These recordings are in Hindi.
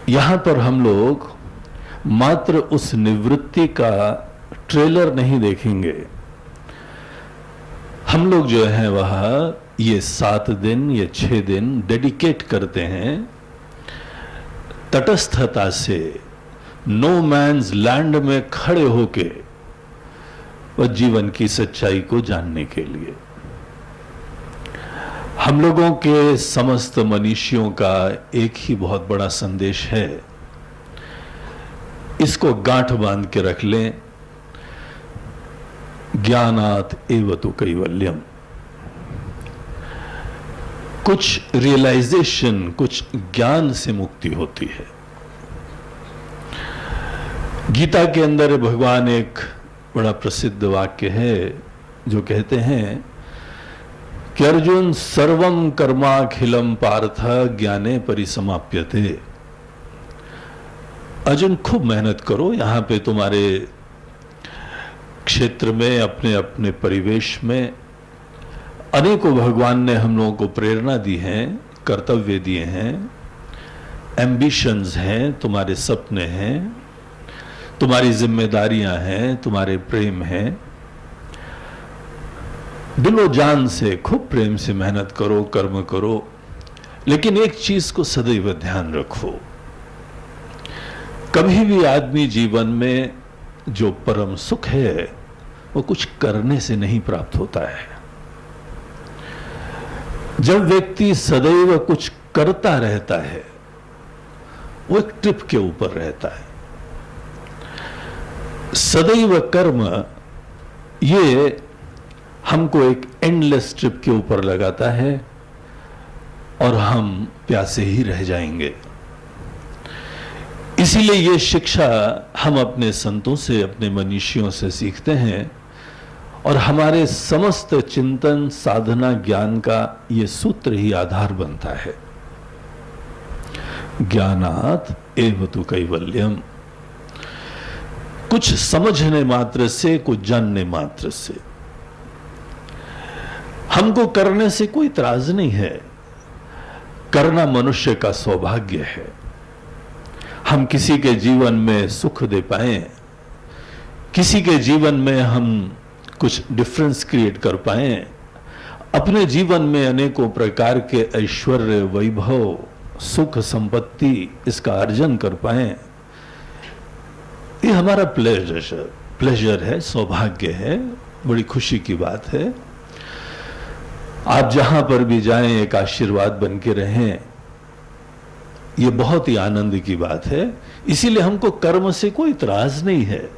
यहां पर हम लोग मात्र उस निवृत्ति का ट्रेलर नहीं देखेंगे। हम लोग जो है वह ये 7 दिन या 6 दिन डेडिकेट करते हैं तटस्थता से, नो मैन्स लैंड में खड़े होके वह जीवन की सच्चाई को जानने के लिए। हम लोगों के समस्त मनीषियों का एक ही बहुत बड़ा संदेश है, इसको गांठ बांध के रख लें, ज्ञानात एव तु कैवल्यम। कुछ रियलाइजेशन, कुछ ज्ञान से मुक्ति होती है। गीता के अंदर भगवान एक बड़ा प्रसिद्ध वाक्य है जो कहते हैं कि अर्जुन सर्वं कर्माखिलम पार्थ ज्ञाने परिसमाप्यते। अर्जुन खूब मेहनत करो, यहां पे तुम्हारे क्षेत्र में, अपने अपने परिवेश में अनेकों भगवान ने हम लोगों को प्रेरणा दी है, कर्तव्य दिए हैं, एम्बिशंस हैं, तुम्हारे सपने हैं, तुम्हारी जिम्मेदारियां हैं, तुम्हारे प्रेम हैं। दिलो जान से खूब प्रेम से मेहनत करो, कर्म करो, लेकिन एक चीज को सदैव ध्यान रखो, कभी भी आदमी जीवन में जो परम सुख है वो कुछ करने से नहीं प्राप्त होता है। जब व्यक्ति सदैव कुछ करता रहता है वो एक ट्रिप के ऊपर रहता है। सदैव कर्म ये हमको एक एंडलेस ट्रिप के ऊपर लगाता है और हम प्यासे ही रह जाएंगे। इसीलिए ये शिक्षा हम अपने संतों से, अपने मनीषियों से सीखते हैं और हमारे समस्त चिंतन, साधना, ज्ञान का ये सूत्र ही आधार बनता है। ज्ञानात एव तु कैवल्यम। कुछ समझने मात्र से, कुछ जानने मात्र से। हमको करने से कोई इतराज नहीं है, करना मनुष्य का सौभाग्य है। हम किसी के जीवन में सुख दे पाए, किसी के जीवन में हम कुछ डिफरेंस क्रिएट कर पाए, अपने जीवन में अनेकों प्रकार के ऐश्वर्य, वैभव, सुख, संपत्ति इसका अर्जन कर पाए, ये हमारा प्लेजर है, सौभाग्य है, बड़ी खुशी की बात है। आप जहां पर भी जाएं एक आशीर्वाद बन के रहें, ये बहुत ही आनंद की बात है। इसीलिए हमको कर्म से कोई इतराज नहीं है,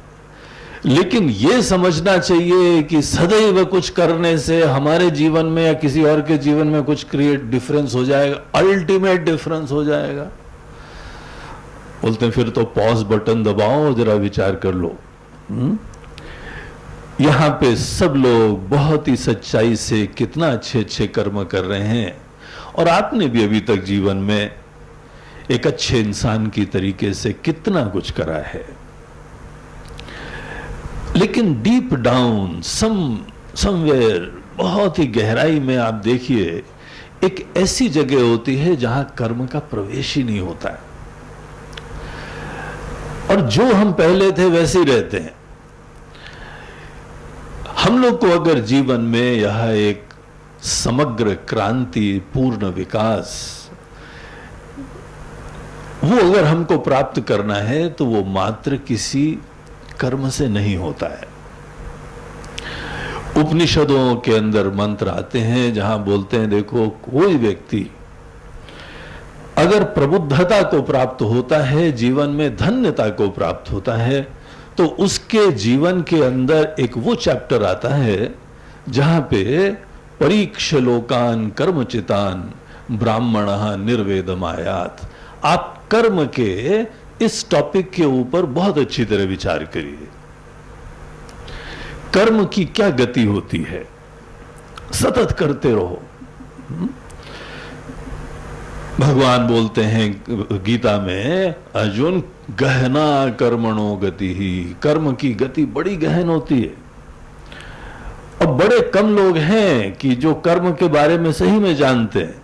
लेकिन यह समझना चाहिए कि सदैव कुछ करने से हमारे जीवन में या किसी और के जीवन में कुछ क्रिएट डिफरेंस हो जाएगा, अल्टीमेट डिफरेंस हो जाएगा। बोलते हैं फिर तो पॉज बटन दबाओ और जरा विचार कर लो। यहां पे सब लोग बहुत ही सच्चाई से कितना अच्छे अच्छे कर्म कर रहे हैं और आपने भी अभी तक जीवन में एक अच्छे इंसान की तरीके से कितना कुछ करा है। लेकिन डीप डाउन समवेयर, बहुत ही गहराई में आप देखिए, एक ऐसी जगह होती है जहां कर्म का प्रवेश ही नहीं होता है और जो हम पहले थे वैसे ही रहते हैं। हम लोग को अगर जीवन में यह एक समग्र क्रांति, पूर्ण विकास, वो अगर हमको प्राप्त करना है तो वो मात्र किसी कर्म से नहीं होता है। उपनिषदों के अंदर मंत्र आते हैं जहां बोलते हैं, देखो कोई व्यक्ति अगर प्रबुद्धता को प्राप्त होता है, जीवन में धन्यता को प्राप्त होता है, तो उसके जीवन के अंदर एक वो चैप्टर आता है जहां पे परीक्ष लोकान कर्मचितान ब्राह्मणः निर्वेदमायात। आप कर्म के इस टॉपिक के ऊपर बहुत अच्छी तरह विचार करिए। कर्म की क्या गति होती है, सतत करते रहो। भगवान बोलते हैं गीता में, अर्जुन गहना कर्मणो गति ही। कर्म की गति बड़ी गहन होती है और बड़े कम लोग हैं कि जो कर्म के बारे में सही में जानते हैं।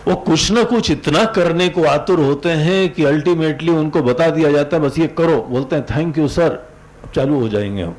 वो कुछ ना कुछ इतना करने को आतुर होते हैं कि अल्टीमेटली उनको बता दिया जाता है बस ये करो, बोलते हैं थैंक यू सर, अब चालू हो जाएंगे हम।